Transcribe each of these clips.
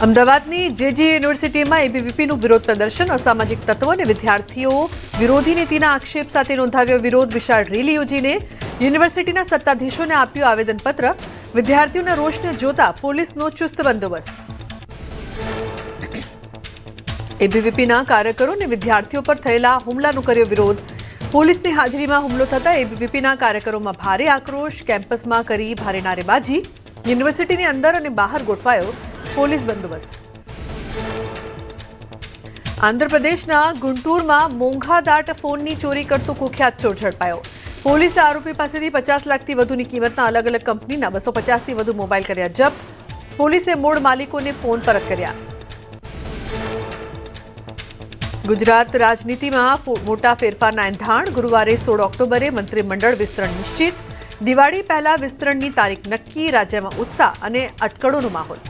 અમદાવાદની જેજી યુનિવર્સિટીમાં એબીવીપીનું વિરોધ પ્રદર્શન અસામાજિક તત્વો અને વિદ્યાર્થીઓ વિરોધી નીતિના આક્ષેપ સાથે નોંધાવ્યો વિરોધ વિશાળ રેલી યોજીને યુનિવર્સિટીના સત્તાધીશોને આપ્યું આવેદનપત્ર વિદ્યાર્થીઓના રોષને જોતા પોલીસનો ચુસ્ત બંદોબસ્ત એબીવીપીના કાર્યકરો અને વિદ્યાર્થીઓ પર થયેલા હુમલાનો કર્યો વિરોધ પોલીસની હાજરીમાં હુમલો થતા એબીવીપીના કાર્યકરોમાં ભારે આક્રોશ કેમ્પસમાં કરી ભારે નારેબાજી યુનિવર્સિટીની અંદર અને બહાર ગોઠવાયો પોલીસ બંદોબસ્ત આંધ્રપ્રદેશના ગુંટૂરમાં મોંઘાદાટ ફોનની ચોરી કરતો કુખ્યાત ચોર ઝડપાયો પોલીસે આરોપી પાસેથી 50 લાખથી વધુની કિંમતના અલગ અલગ કંપનીના 250થી વધુ મોબાઈલ કર્યા જપ્ત પોલીસે મૂળ માલિકોને ફોન પરત કર્યા ગુજરાત રાજનીતિમાં મોટા ફેરફારના એંધાણ ગુરુવારે 16 ઓક્ટોબરે મંત્રીમંડળ વિસ્તરણ નિશ્ચિત દિવાળી પહેલા વિસ્તરણની તારીખ નક્કી રાજ્યમાં ઉત્સાહ અને અટકળોનો માહોલ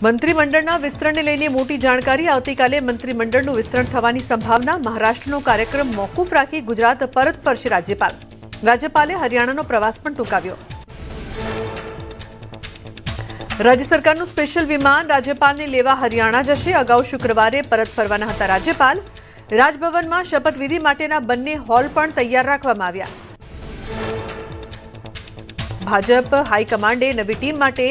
મંત્રીમંડળના વિસ્તરણને લઈને મોટી જાણકારી આવતીકાલે મંત્રીમંડળનું વિસ્તરણ થવાની સંભાવના મહારાષ્ટ્રનો કાર્યક્રમ મોકૂફ રાખી ગુજરાત પરત ફરશે રાજ્યપાલે હરિયાણાનો પ્રવાસ પણ ટૂંકાવ્યો રાજ્ય સરકારનું સ્પેશિયલ વિમાન રાજ્યપાલને લેવા હરિયાણા જશે અગાઉ શુક્રવારે પરત ફરવાના હતા રાજ્યપાલ રાજભવનમાં શપથવિધિ માટેના બંને હોલ પણ તૈયાર રાખવામાં આવ્યા ભાજપ હાઈકમાન્ડે નવી ટીમ માટે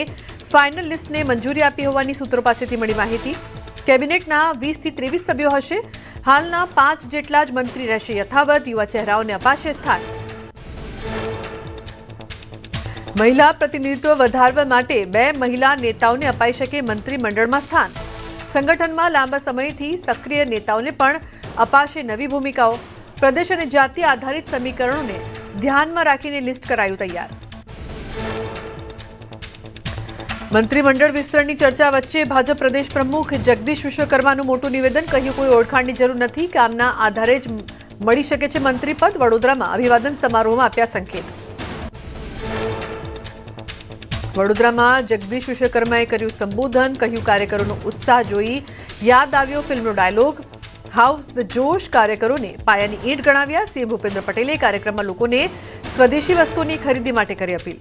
ફાઇનલ લિસ્ટને મંજૂરી આપી હોવાની સૂત્રો પાસેથી મળી માહિતી કેબિનેટના 20 થી 23 સભ્યો હશે હાલના 5 જેટલા જ મંત્રી રહેશે યથાવત યુવા ચહેરાઓને અપાશે સ્થાન મહિલા પ્રતિનિધિત્વ વધારવા માટે 2 મહિલા નેતાઓને અપાઈ શકે મંત્રીમંડળમાં સ્થાન સંગઠનમાં લાંબા સમયથી સક્રિય નેતાઓને પણ અપાશે નવી ભૂમિકાઓ પ્રદેશ અને જાતિ આધારિત સમીકરણોને ધ્યાનમાં રાખીને લિસ્ટ કરાયું તૈયાર મંત્રીમંડળ વિસ્તરણની ચર્ચા વચ્ચે ભાજપ પ્રદેશ પ્રમુખ જગદીશ વિશ્વકર્માનું મોટું નિવેદન કહ્યું કોઈ ઓળખાણની જરૂર નથી કામના આધારે જ મળી શકે છે મંત્રીપદ વડોદરામાં અભિવાદન સમારોહમાં આપ્યા સંકેત વડોદરામાં જગદીશ વિશ્વકર્માએ કર્યું સંબોધન કહ્યું કાર્યકરોનો ઉત્સાહ જોઈ યાદ આવ્યો ફિલ્મનો ડાયલોગ હાઉસ ધ જોશ કાર્યકરોને પાયાની ઈંટ ગણાવ્યા સીએમ ભૂપેન્દ્ર પટેલે કાર્યક્રમમાં લોકોને સ્વદેશી વસ્તુઓની ખરીદી માટે કરી અપીલ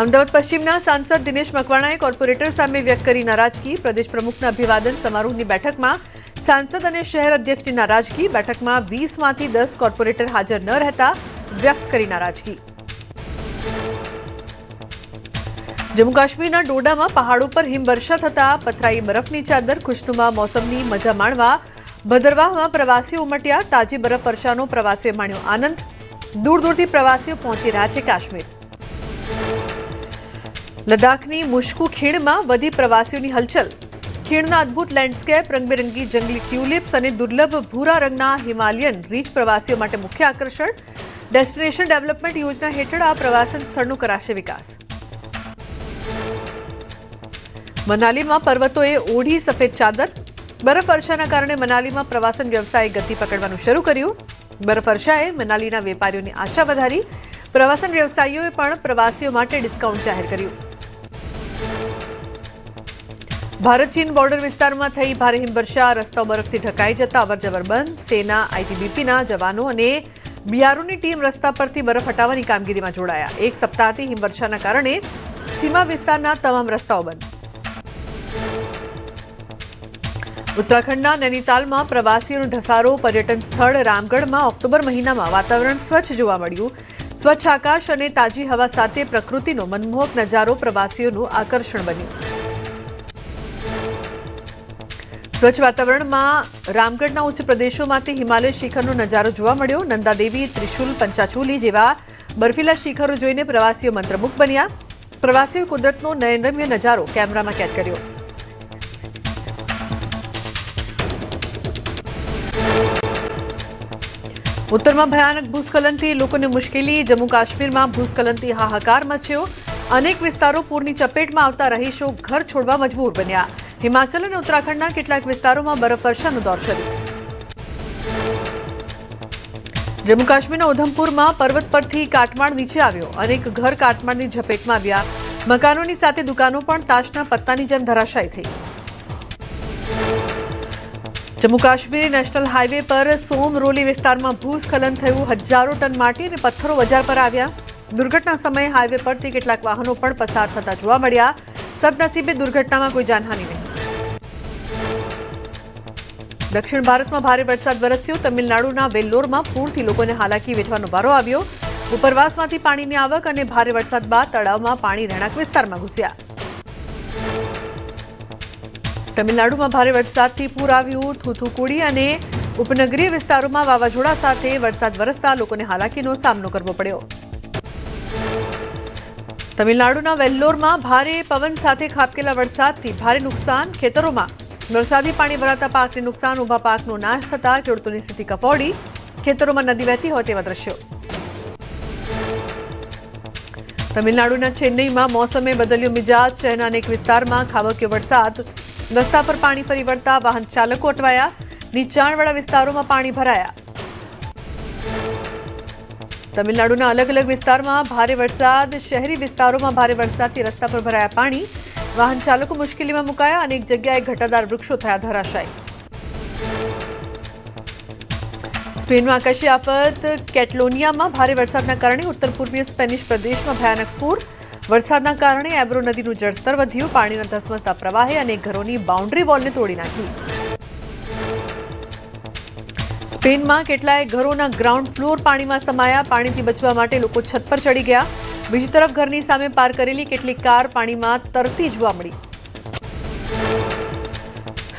અમદાવાદ પશ્ચિમના સાંસદ દિનેશ મકવાણાએ કોર્પોરેટર સામે વ્યક્ત કરી નારાજગી પ્રદેશ પ્રમુખના અભિવાદન સમારોહની બેઠકમાં સાંસદ અને શહેર અધ્યક્ષની નારાજગી બેઠકમાં 20માંથી 10 કોર્પોરેટર હાજર ન રહેતા વ્યક્ત કરી નારાજગી જમ્મુ કાશ્મીરના ડોડામાં પહાડો પર હિમવર્ષા થતા પથરાઈ બરફની ચાદર ખુશનુમા મોસમની મજા માણવા ભદરવાહમાં પ્રવાસીઓ ઉમટ્યા તાજી બરફ વર્ષાનો પ્રવાસીઓ માણ્યો આનંદ દૂર દૂરથી પ્રવાસીઓ પહોંચી રહ્યા છે કાશ્મીર લદ્દાખની મુશ્કુ ખીણમાં વધી પ્રવાસીઓની હલચલ ખીણના અદ્ભુત લેન્ડસ્કેપ રંગબેરંગી જંગલી ટ્યુલિપ્સ અને દુર્લભ ભૂરા રંગના હિમાલયન રીચ પ્રવાસીઓ માટે મુખ્ય આકર્ષણ ડેસ્ટિનેશન ડેવલપમેન્ટ યોજના હેઠળ આ પ્રવાસન સ્થળનો કરાશે વિકાસ મનાલીમાં પર્વતોએ ઓઢી સફેદ ચાદર બરફવર્ષાના કારણે મનાલીમાં પ્રવાસન વ્યવસાયે ગતિ પકડવાનું શરૂ કર્યું બરફવર્ષાએ મનાલીના વેપારીઓની આશા વધારી પ્રવાસન વ્યવસાયીઓએ પણ પ્રવાસીઓ માટે ડિસ્કાઉન્ટ જાહેર કર્યું ભારત ચીન બોર્ડર વિસ્તારમાં થઈ ભારે હિમવર્ષા રસ્તાઓ બરફથી ઢંકાઈ જતા અવરજવર બંધ સેના આઈટીબીપીના જવાનો અને બીઆરઓની ટીમ રસ્તા પરથી બરફ હટાવવાની કામગીરીમાં જોડાયા એક સપ્તાહથી હિમવર્ષાના કારણે સીમા વિસ્તારના તમામ રસ્તાઓ બંધ ઉત્તરાખંડના નૈનીતાલમાં પ્રવાસીઓનો ધસારો પર્યટન સ્થળ રામગઢમાં ઓક્ટોબર મહિનામાં વાતાવરણ સ્વચ્છ જોવા મળ્યું સ્વચ્છ આકાશ અને તાજી હવા સાથે પ્રકૃતિનો મનમોહક નજારો પ્રવાસીઓનું આકર્ષણ બન્યું સ્વચ્છ વાતાવરણમાં રામગઢના ઉચ્ચ પ્રદેશોમાંથી હિમાલય શિખરનો નજારો જોવા મળ્યો નંદાદેવી ત્રિશુલ પંચાચૂલી જેવા બર્ફીલા શિખરો જોઈને પ્રવાસીઓ મંત્રમુગ્ધ બન્યા પ્રવાસીઓ કુદરતનો નયનરમ્ય નજારો કેમેરામાં કેદ કર્યો ઉત્તરમાં ભયાનક ભૂસ્ખલનથી લોકોને મુશ્કેલી જમ્મુ કાશ્મીરમાં ભૂસ્ખલનથી હાહાકાર મચ્યો અનેક વિસ્તારો પૂરની ચપેટમાં આવતા રહીશો ઘર છોડવા મજબૂર બન્યા હિમાચલ અને ઉત્તરાખંડના કેટલાક વિસ્તારોમાં બરફવર્ષાનો દોર શરૂ જમ્મુ કાશ્મીરના ઉધમપુરમાં પર્વત પરથી કાટમાળ નીચે આવ્યો અનેક ઘર કાટમાળની ઝપેટમાં આવ્યા મકાનોની સાથે દુકાનો પણ તાશના પત્તાની જેમ ધરાશાયી થઈ જમ્મુ કાશ્મીર નેશનલ હાઈવે પર સોમરોલી વિસ્તારમાં ભૂસ્ખલન થયું હજારો ટન માટી અને પથ્થરો બજાર પર આવ્યા દુર્ઘટના સમયે હાઈવે પરથી કેટલાક વાહનો પણ પસાર થતા જોવા મળ્યા. સદનસીબે દુર્ઘટનામાં કોઈ જાનહાનિ નહીં. દક્ષિણ ભારતમાં ભારે વરસાદ વરસ્યો. તમિલનાડુના વેલ્લોરમાં પૂરથી લોકોને હાલાકી વેઠવાનો વારો આવ્યો. ઉપરવાસમાંથી પાણીની આવક અને ભારે વરસાદ બાદ તળાવમાં પાણી રહેણાંક વિસ્તારમાં ઘૂસ્યા. તમિલનાડુમાં ભારે વરસાદથી પૂર આવ્યું. થૂથુકુડી અને ઉપનગરીય વિસ્તારોમાં વાવાઝોડા સાથે વરસાદ વરસતા લોકોને હાલાકીનો સામનો કરવો પડ્યો. તમિલનાડુના વેલ્લોરમાં ભારે પવન સાથે ખાબકેલા વરસાદથી ભારે નુકસાન. ખેતરોમાં વરસાદી પાણી ભરાતા પાકને નુકસાન. ઊભા પાકનો નાશ થતા ખેડૂતોની સ્થિતિ કફોડી. ખેતરોમાં નદી વહેતી હોય તેવા દ્રશ્યો. તમિલનાડુના ચેન્નઈમાં મોસમે બદલ્યો મિજાજ. શહેરના અનેક વિસ્તારમાં ખાબક્યો વરસાદ. રસ્તા પર પાણી ફરી વળતા વાહન ચાલકો અટવાયા. નીચાણવાળા વિસ્તારોમાં પાણી ભરાયા. તમિલનાડુના અલગ અલગ વિસ્તારમાં ભારે વરસાદ. શહેરી વિસ્તારોમાં ભારે વરસાદથી રસ્તા પર ભરાયા પાણી. વાહન ચાલકો મુશ્કેલીમાં મુકાયા. અનેક જગ્યાએ ઘટાદાર વૃક્ષો થયા ધરાશાયી. સ્પેનમાં આકાશી આફત. કેટલોનિયામાં ભારે વરસાદના કારણે ઉત્તર પૂર્વીય સ્પેનિશ પ્રદેશમાં ભયાનક પૂર. વરસાદના કારણે એબ્રો નદીનું જળસ્તર વધ્યું. પાણીના ધસમસતા પ્રવાહે અનેક ઘરોની બાઉન્ડ્રી વોલને તોડી નાખી. સ્પેનમાં કેટલાય ઘરોના ગ્રાઉન્ડ ફ્લોર પાણીમાં સમાયા. પાણીથી બચવા માટે લોકો છત પર ચડી ગયા. બીજી તરફ ઘરની સામે પાર્ક કરેલી કેટલીક કાર પાણીમાં તરતી જોવા મળી.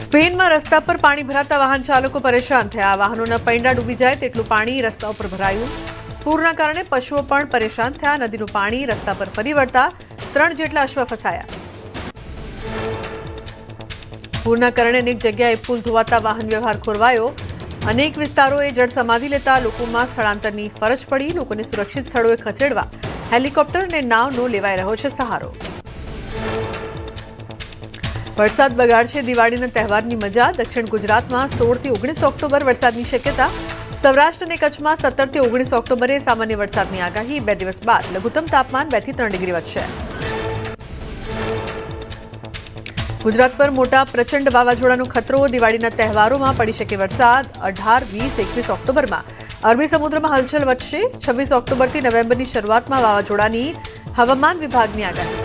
સ્પેનમાં રસ્તા પર પાણી ભરાતા વાહન ચાલકો પરેશાન થયા. વાહનોના પૈંડા ડૂબી જાય તેટલું પાણી રસ્તા ઉપર ભરાયું. પૂરના કારણે પશુઓ પણ પરેશાન થયા. નદીનું પાણી રસ્તા પર ફરી વળતા 3 જેટલા અશ્વ ફસાયા. પૂરના કારણે અનેક જગ્યાએ પુલ ધોવાતા વાહન વ્યવહાર ખોરવાયો. અનેક વિસ્તારોએ જળ સમાધિ લેતા લોકોમાં સ્થળાંતરની ફરજ પડી. લોકોને સુરક્ષિત સ્થળોએ ખસેડવા હેલિકોપ્ટર અને નાવનો લેવાઈ રહ્યો છે સહારો. વરસાદ બગાડશે દિવાળીના તહેવારની મજા. દક્ષિણ ગુજરાતમાં 16 થી 19 ઓક્ટોબર વરસાદની શક્યતા. સૌરાષ્ટ્ર અને કચ્છમાં 17 થી 19 ઓક્ટોબરે સામાન્ય વરસાદની આગાહી. 2 દિવસ બાદ લઘુત્તમ તાપમાન 2 થી 3 ડિગ્રી વધશે. ગુજરાત પર મોટા પ્રચંડ વાવાઝોડાનો ખતરો. દિવાળીના તહેવારોમાં પડી શકે વરસાદ. 18, 20, 21 ઓક્ટોબરમાં અરબી સમુદ્રમાં હલચલ વધશે. 26 ઓક્ટોબરથી નવેમ્બરની શરૂઆતમાં વાવાઝોડાની હવામાન વિભાગની આગાહી.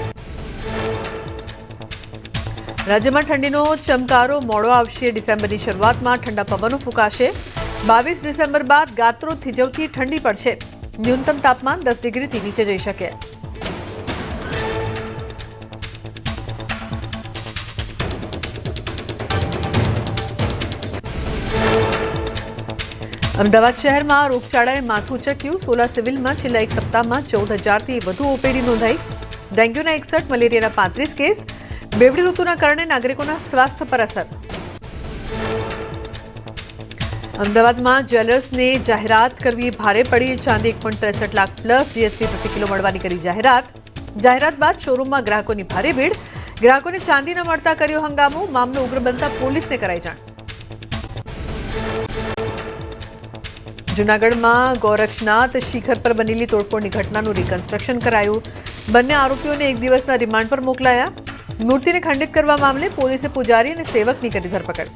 રાજ્યમાં ઠંડીનો ચમકારો મોડો આવશે. ડિસેમ્બરની શરૂઆતમાં ઠંડા પવનો ફૂંકાશે. 22 ડિસેમ્બર બાદ ગાત્રો થીજવતી ઠંડી પડશે. ન્યૂનતમ તાપમાન 10 ડિગ્રીથી નીચે જઈ શકે. અમદાવાદ શહેરમાં રોગચાળાએ માથું ઉચક્યું. સોલા સિવિલમાં છેલ્લા એક સપ્તાહમાં 14,000થી વધુ ઓપીડી નોંધાઈ. ડેન્ગ્યુના 61, મલેરિયાના 35 કેસ. બેવડી ઋતુના કારણે નાગરિકોના સ્વાસ્થ્ય પર અસર. અમદાવાદમાં જ્વેલર્સને જાહેરાત કરવી ભારે પડી. ચાંદી 1.63 લાખ પ્લસ જીએસટી પ્રતિ કિલો મળવાની કરી જાહેરાત. જાહેરાત બાદ શોરૂમમાં ગ્રાહકોની ભારે ભીડ. ગ્રાહકોને ચાંદી ન મળતા કર્યો હંગામો. મામલો ઉગ્ર બનતા પોલીસને કરાઈ જાણ. જૂનાગઢમાં ગોરક્ષનાથ શિખર પર બનેલી તોડફોડની ઘટનાનું રિકન્સ્ટ્રક્શન કરાયું. બંને આરોપીઓને 1 દિવસના રિમાન્ડ પર મોકલાયા. મૂર્તિને ખંડિત કરવા મામલે પોલીસે પૂજારી અને સેવકની કરી ધરપકડ.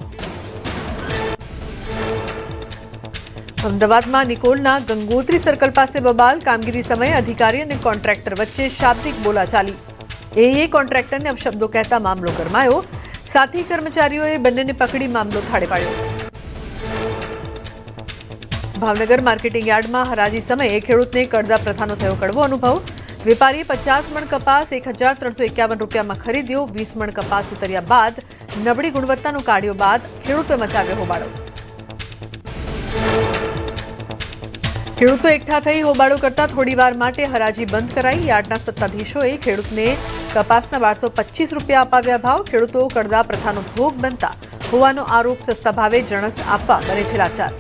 અમદાવાદમાં નિકોલના ગંગોત્રી સર્કલ પાસે બબાલ. કામગીરી સમયે અધિકારી અને કોન્ટ્રાક્ટર વચ્ચે શાબ્દિક બોલાચાલી. એ કોન્ટ્રાક્ટરને અપશબ્દો કહેતા મામલો ગરમાયો. સાથી કર્મચારીઓએ બંનેને પકડી મામલો થાળે પાડ્યો. ભાવનગર માર્કેટિંગ યાર્ડમાં હરાજી સમયે ખેડૂતને કડદા પ્રથાનો થયો કડવો અનુભવ. વેપારીએ 50 મણ કપાસ 1,351 રૂપિયામાં ખરીદ્યો. 20 મણ કપાસ ઉતર્યા બાદ નબળી ગુણવત્તાનો કાઢ્યો બાદ ખેડૂતોએ મચાવ્યો હોબાળો. ખેડૂતો એકઠા થઈ હોબાળો કરતા થોડીવાર માટે હરાજી બંધ કરાઈ. યાર્ડના સત્તાધીશોએ ખેડૂતને કપાસના 1225 રૂપિયા અપાવ્યા ભાવ. ખેડૂતો કડદા પ્રથાનો ભોગ બનતા હોવાનો આરોપ. સસ્તા ભાવે જણસ આપવા બને છે લાચાર.